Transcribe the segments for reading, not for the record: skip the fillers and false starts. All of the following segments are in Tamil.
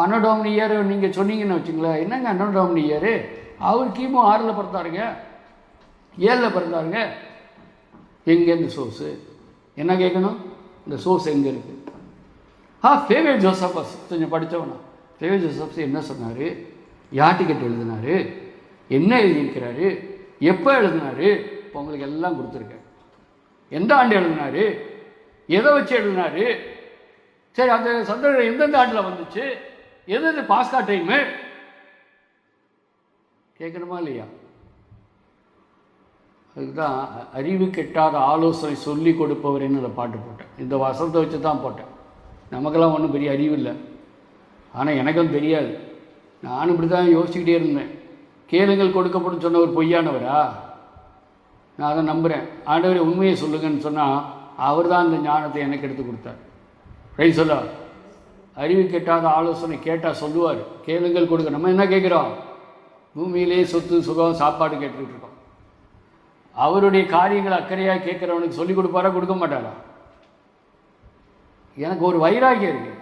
அன்னடோமினி இயர் நீங்கள் சொன்னீங்கன்னு வச்சுங்களேன், என்னங்க அன்னடோமினி இயரு? அவர் கிமு 6 பிறந்தாருங்க, 7 பிறந்தாருங்க. எங்கேருந்து சோர்ஸு? என்ன கேட்கணும்? இந்த சோர்ஸ் எங்கே இருக்குது? ஃபேவியர் ஜோசப்பஸ் கொஞ்சம் படித்தவனா. ஃபேவியர் ஜோசப்ஸ் என்ன சொன்னார், யார் டிக்கெட் எழுதினார், என்ன எழுதியிருக்கிறாரு, எப்போ எழுதினார், இப்போ உங்களுக்கு எல்லாம் கொடுத்துருக்கேன். எந்த ஆண்டு எழுதினார், எதை வச்சு எழுதினார், சரி அந்த சந்திரன் எந்தெந்த ஆண்டில் வந்துச்சு, எது பாஸ்கா டைமு கேட்கணுமா இல்லையா? அதுதான் அறிவு கெட்டாத ஆலோசனை சொல்லி கொடுப்பவர்னு அதை பாட்டு போட்டேன். இந்த வசனத்தை வச்சு தான் போட்டேன். நமக்கெல்லாம் ஒன்றும் பெரிய அறிவு இல்லை, ஆனால் எனக்கும் தெரியாது. நானும் இப்படி தான் யோசிச்சுக்கிட்டே இருந்தேன். கேளுங்கள் கொடுக்கப்படும் சொன்ன ஒரு பொய்யானவரா? நான் அதை நம்புகிறேன். ஆண்டவரை உண்மையை சொல்லுங்கன்னு சொன்னால் அவர் தான் அந்த ஞானத்தை எனக்கு எடுத்து கொடுத்தார். ரைட் சொல்ல, அறிவு கெட்டாத ஆலோசனை கேட்டால் சொல்லுவார். கேளுங்கள் கொடுக்க. நம்ம என்ன கேட்குறோம்? பூமியிலே சொத்து சுகம் சாப்பாடு கேட்டுக்கிட்டு இருக்கோம். அவருடைய காரியங்களை அக்கறையாக கேட்குறவனுக்கு சொல்லிக் கொடுப்பாரா, கொடுக்க மாட்டாரா? எனக்கு ஒரு வைராகியம் இருக்குது.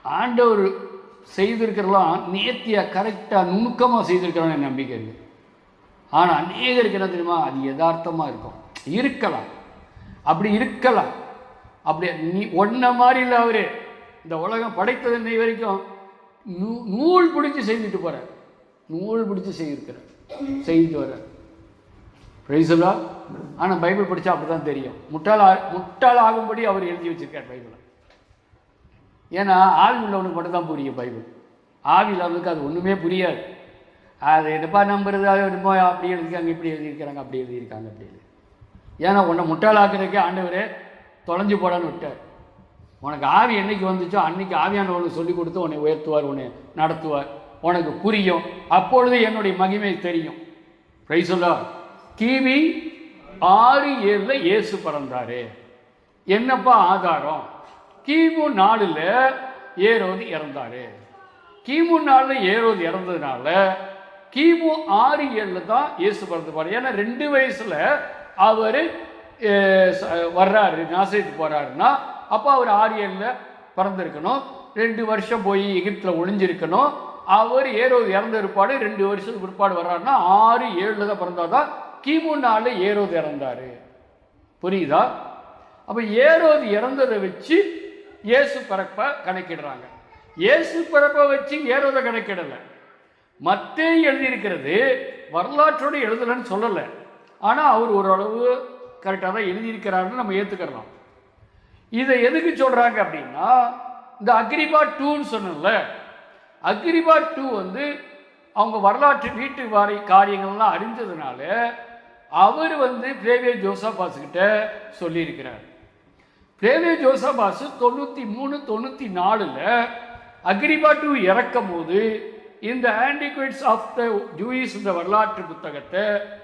ஆண்டவர் செய்திருக்கிறலாம் நேர்த்தியாக கரெக்டாக நுணுக்கமாக செய்திருக்கிறவன் என் நம்பிக்கை இருக்குது. ஆனால் அநேகருக்கு என்ன தெரியுமா, அது யதார்த்தமாக இருக்கும். இருக்கலாம், அப்படி இருக்கலாம். அப்படி நீ ஒன்றை மாதிரி இல்லை. அவர் இந்த உலகம் படைத்தது இன்னை வரைக்கும் நூல் பிடிச்சி செய்துட்டு போகிறார். நூல் பிடிச்சி செய்துட்டு வர்றார். பிரைஸ்லா. ஆனால் பைபிள் படித்தா அப்படி தான் தெரியும். முட்டாளாகும்படி அவர் எழுதி வச்சிருக்கார் பைபிளை. ஏன்னா ஆவி உள்ளவனுக்கு மட்டும்தான் புரியும் பைபிள். ஆவி இல்லாதவனுக்கு அது ஒன்றுமே புரியாது. அது என்னப்பா நம்புறது, அது என்னமோ அப்படி எழுதியிருக்காங்க, இப்படி எழுதியிருக்கிறாங்க, அப்படி எழுதியிருக்காங்க, அப்படி எழுதி. ஏன்னா உன்னை முட்டாளாக்குறதுக்கே ஆண்டவரே தொலைஞ்சு போடான்னு விட்டார். உனக்கு ஆவி என்னைக்கு வந்துச்சோ அன்னைக்கு ஆவியானவனுக்கு சொல்லிக் கொடுத்து உன்னை உயர்த்துவார், உன்னை நடத்துவார், உனக்கு புரியும். அப்பொழுது என்னுடைய மகிமை தெரியும். பிரைஸ் சொல்லா. கிபி 6-7 இயேசு பிறந்தாரு. என்னப்பா ஆதாரம்? கிமு 4 ஏரோது இறந்தாரு. கிமு 4 ஏரோது இறந்ததுனால கிமு 6-7 தான் இயேசு பிறந்துப்பாரு. ஏன்னா 2 வயசுல அவர் வர்றாரு, நாசரேத்துக்கு போறாருன்னா அப்போ அவர் 6-7 பிறந்திருக்கணும். 2 வருஷம் போய் எகிப்தில் ஒளிஞ்சிருக்கணும். அவர் ஏரோது இறந்த பிற்பாடு 2 வருஷத்துக்கு பிற்பாடு வர்றாருன்னா 6-7 தான் பிறந்தாதான் கிமு 4 ஏரோது இறந்தாரு. புரியுதா? அப்போ ஏரோது இறந்ததை வச்சு இயேசு பிறப்ப கணக்கிடுறாங்க. இயேசு பிறப்பை வச்சு ஏரோதை கணக்கிடலை. மத்தேயு எழுதியிருக்கிறது வரலாற்றோடு எழுதலைன்னு சொல்லலை. ஆனால் அவர் ஓரளவு கரெக்டாக தான் எழுதியிருக்கிறாருன்னு நம்ம ஏற்றுக்கிறலாம். இதை எதுக்கு சொல்கிறாங்க அப்படின்னா, இந்த அக்ரிபா 2ன்னு சொன்னல, அக்ரிபா 2 வந்து அவங்க வரலாற்று வீட்டு காரியங்கள்லாம் அறிஞ்சதுனால அவர் வந்து பிளேவியர் ஜோசபாஸ்கிட்ட சொல்லியிருக்கிறார். பிளேவியர் ஜோசபாஸ் 93-94 அக்ரிபா 2 இறக்கும் போது இந்த ஆன்டிக்விட்ஸ் ஆஃப் த ஜூயிஸ் இந்த வரலாற்று புத்தகத்தை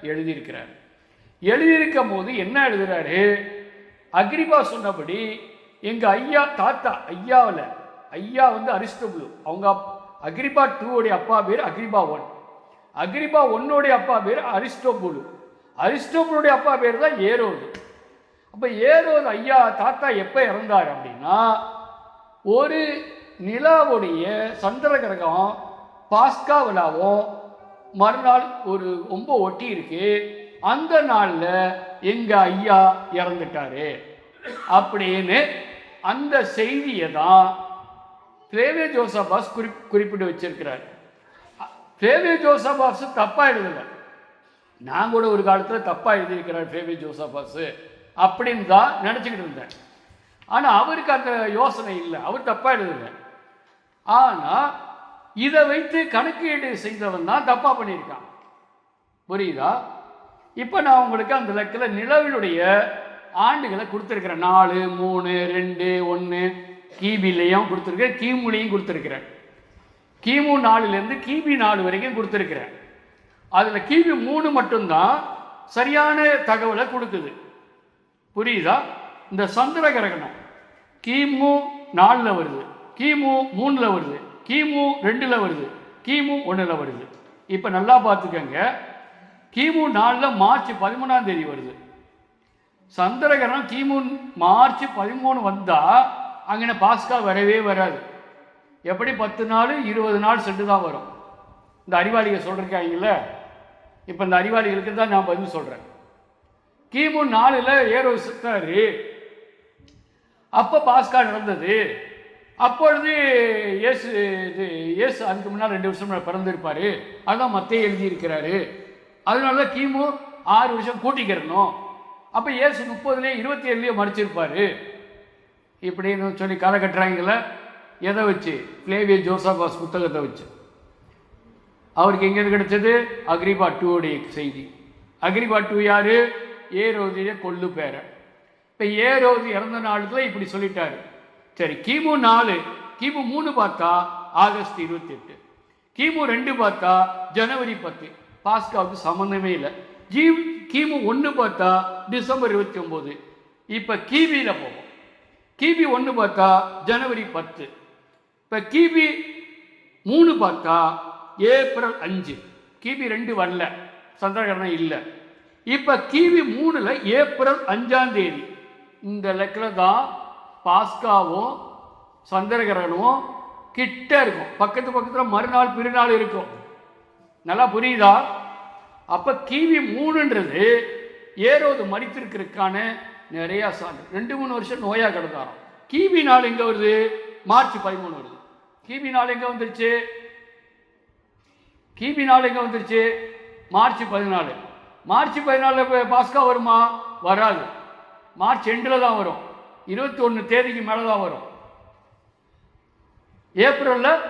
எழுதியிருக்கிறார். எழுதியிருக்கும் போது என்ன எழுதுறாரு? அக்ரிபா சொன்னபடி எங்க ஐயா தாத்தா, ஐயா வந்து அரிஸ்டோபுலு, அவங்க அக்ரிபா 2 அப்பா பேர் அக்ரிபா 1, அக்ரிபா 1 அப்பா பேர் அரிஸ்டோபுலு, அரிஸ்டோபுலுடைய அப்பா பேர் தான் ஏரோது. அப்ப ஏரோது ஐயா தாத்தா எப்ப இறந்தார் அப்படின்னா, ஒரு நிலாவுடைய சந்திர கிரகம் பாஸ்கா விழாவும் மறுநாள் ஒரு ரொம்ப ஒட்டி இருக்கு, அந்த நாள்ல எங்க ஐயா இறந்துட்டாரு அப்படின்னு அந்த செய்தியை தான் பிளேவியர் ஜோசபாஸ் குறிப்பிட்டு வச்சிருக்கிறார். பிளேவியர் ஜோசபாஸ் தப்பா எழுதல. நான் கூட ஒரு காலத்துல தப்பா எழுதியிருக்கிறார் பிளேவியர் ஜோசபாஸ் அப்படின்னு தான் நினைச்சுக்கிட்டு இருந்தேன். ஆனா அவருக்கு அந்த யோசனை இல்லை, அவர் தப்பா எழுதல. ஆனா இதை வைத்து கணக்கீடு செய்தவன் தான் தப்பா பண்ணியிருக்கான். புரியுதா? இப்ப நான் உங்களுக்கு அந்த லெக்கில் நிலவினுடைய ஆண்டுகளை கொடுத்துருக்கிறேன். 4, 3, 2, 1 கிபிலையும் கொடுத்துருக்கேன், கிமுலையும் கொடுத்துருக்கிறேன். கிமு 4 கிபி 4 வரைக்கும் கொடுத்துருக்கிறேன். அதுல கிபி 3 மட்டும்தான் சரியான தகவலை கொடுக்குது. புரியுதா? இந்த சந்திர கிரகணம் கிமு 4 வருது, கிமு 3 வருது, கிமு 2 வருது, கிமு 1 வருது. இப்ப நல்லா பார்த்துக்கங்க. கிமு 4 மார்ச் 13 வருது. சந்திர கிரகணம் கிமு மார்ச் 13 வந்தா அங்கே பாஸ்கா வரவே வராது. எப்படி 10 நாள் 20 நாள் சென்று தான் வரும். இந்த அறிவாளிகள் சொல்லிருக்காங்கல்ல, இப்போ இந்த அறிவாளிகளுக்கு தான் நான் பதில் சொல்கிறேன். கிமு 4ல் ஏரோது செத்தாரு. அப்போ பாஸ்கா நடந்தது. அப்பொழுது இயேசு அதுக்கு முன்னால் 2 வருஷம் பிறந்திருப்பார். அதுதான் மத்தேயு எழுதியிருக்கிறாரு. அதனால தான் கிமு 6 வருஷம் கூட்டிக்கிறணும். அப்போ இயேசு 30லேயே 27லேயே மறிச்சிருப்பார் இப்படின்னு சொல்லி கதை கட்டுறாங்கள. எதை வச்சு? ஃப்ளேவியஸ் ஜோசபாஸ் புத்தகத்தை வச்சு. அவருக்கு எங்கேருந்து கிடைச்சது? அக்ரிப்பா 2 செய்தி. அக்ரிப்பா 2 யார்? ஏரோதிய கொள்ளு பேர. இப்போ ஏரோது இறந்த நாளுக்குள்ள இப்படி சொல்லிட்டாரு. சரி, கிமு 4, கிமு 3 பார்த்தா ஆகஸ்ட் 28, கிமு 2 பார்த்தா ஜனவரி 10. பாஸ்காவுக்கு சம்மந்தமே இல்லை. கிமு 1 பார்த்தா டிசம்பர் 29. இப்போ கிபியில் போவோம். கிபி 1 பார்த்தா ஜனவரி 10. இப்போ கிபி 3 பார்த்தா ஏப்ரல் 5. கிபி 2 வரல, சந்திரகிரகணம் இல்லை. இப்போ கிபி 3ல் ஏப்ரல் 5ஆம் தேதி. இந்த லெக்கில் தான் பாஸ்காவும் சந்திரகிரகணமும் கிட்ட இருக்கும். பக்கத்தில் மறுநாள் பிறநாள் இருக்கும். நல்லா புரியுதா? அப்போ கிபி 3ன்றது ஏரோது மரித்திருக்கிறதுக்கான நிறைய சான்று. 2-3 வருஷம் நோயாக கிடந்தாராம். கிபி 4 எங்கே வருது? மார்ச் 13 வருது. கிபி 4 எங்கே வந்துருச்சு? கிபி 4 எங்கே வந்துருச்சு? மார்ச் 14. மார்ச் 14 பாஸ்கா வருமா? வராது. மார்ச் எண்டில் தான் வரும். 21 தேதிக்கு மேலே தான் வரும். ஏப்ரலில்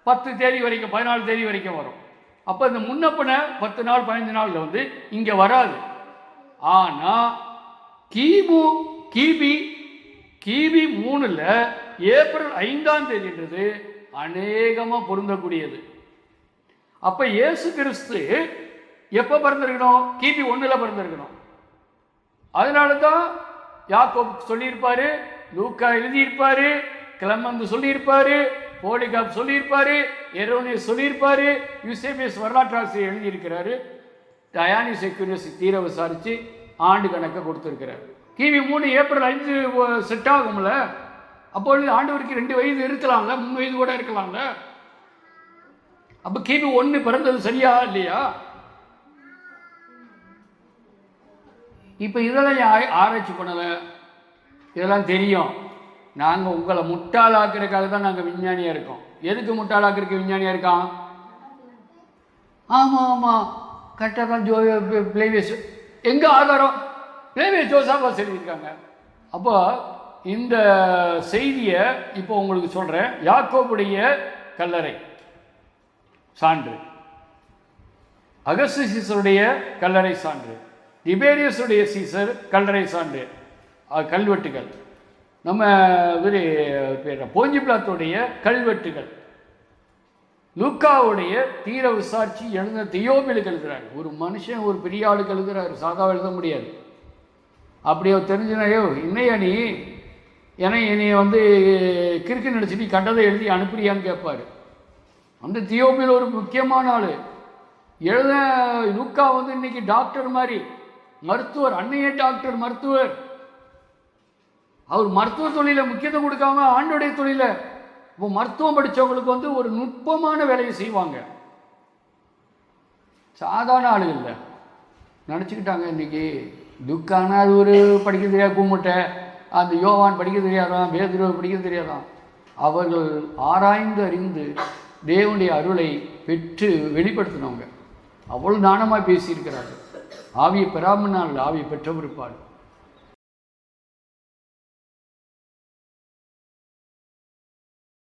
10 தேதி வரைக்கும், 14 தேதி வரைக்கும் வரும். அப்போ இந்த முன்னப்பன 10 நாள் 15 நாளில் வந்து இங்கே வராது. ஆனால் கிபி 3ல் ஏப்ரல் 5ஆம் தேதின்றது அநேகமாக பொருந்தக்கூடியது. அப்போ இயேசு கிறிஸ்து எப்போ பிறந்திருக்கணும்? கிபி 1ல் பிறந்திருக்கணும். அதனால தான் யாக்கோபு சொல்லியிருப்பாரு, லூக்கா எழுதியிருப்பாரு, கிளமந்து சொல்லியிருப்பாரு, போலிகாப் சொல்லியிருப்பாரு, எரோனியஸ் சொல்லியிருப்பாரு, யூசேபியஸ் வரலாற்றாசிரியர் எழுதியிருக்கிறாரு, டயானிஸ் எக்யூரியஸ் தீர விசாரித்து ஆண்டு கணக்கை கொடுத்துருக்கிறார். கிபி 3 ஏப்ரல் 5 செட் ஆகும்ல. அப்பொழுது ஆண்டவருக்கு 2 வயது இருக்கலாம்ல, 3 வயது கூட இருக்கலாம்ல. அப்போ கிபி 1 பிறந்தது சரியா இல்லையா? இப்போ இதெல்லாம் ஆராய்ச்சி பண்ணலை, இதெல்லாம் தெரியும். நாங்கள் உங்களை முட்டாளாக்குறதுக்காக தான் நாங்கள் விஞ்ஞானியாக இருக்கோம். எதுக்கு முட்டாளாக்குறதுக்கு விஞ்ஞானியாக இருக்கான்? ஆமாம் கரெக்டாக தான். ஃப்ளேவியஸ் எங்கே ஆதாரம்? ஃப்ளேவியஸ் ஜோசபாஸ் எழுதியிருக்காங்க. அப்போ இந்த செய்தியை இப்போ உங்களுக்கு சொல்கிறேன். யாக்கோபுடைய கல்லறை சான்று, அகஸ்து சீசருடைய கல்லறை சான்று, திபேரியஸுடைய சீசர் கல்லறை சான்று, கல்வெட்டுகள், நம்ம போஞ்சி பிளாத்துடைய கல்வெட்டுகள், லூக்காவுடைய தீர விசாரிச்சு எழுந்த தியோபிலுக்கு எழுதுறாரு. ஒரு மனுஷன் ஒரு பெரிய ஆளுக்கு எழுதுறாரு, சாதா எழுத முடியாது. அப்படியோ தெரிஞ்சுனாயோ இன்னையா நீ என்னைய வந்து கிறுக்கு நினச்சி நீ கண்டதை எழுதி அனுப்புறியான்னு கேட்பாரு. அந்த தியோபில் ஒரு முக்கியமான ஆள் எழுத. லூக்கா வந்து இன்னைக்கு டாக்டர் மாதிரி, மருத்துவர், அன்னைய டாக்டர், மருத்துவர். அவர் மருத்துவ தொழிலை முக்கியத்துவம் கொடுக்காம ஆண்டோடைய தொழிலை, இப்போ மருத்துவம் படித்தவங்களுக்கு வந்து ஒரு நுட்பமான வேலையை செய்வாங்க. சாதாரண ஆளுகள் இல்லை நினச்சிக்கிட்டாங்க. இன்னைக்கு துக்கானா அது ஒரு படிக்க தெரியாது கும்பிட்ட, அந்த யோவான் படிக்க தெரியாதான், பேதுரு படிக்க தெரியாதான். அவர்கள் ஆராய்ந்து அறிந்து தேவனுடைய அருளை பெற்று வெளிப்படுத்தினவங்க. அவ்வளவு தானமாக பேசியிருக்கிறார்கள். ஆவியை பெறாமல் ஆவியை பெற்றவர் இருப்பார்.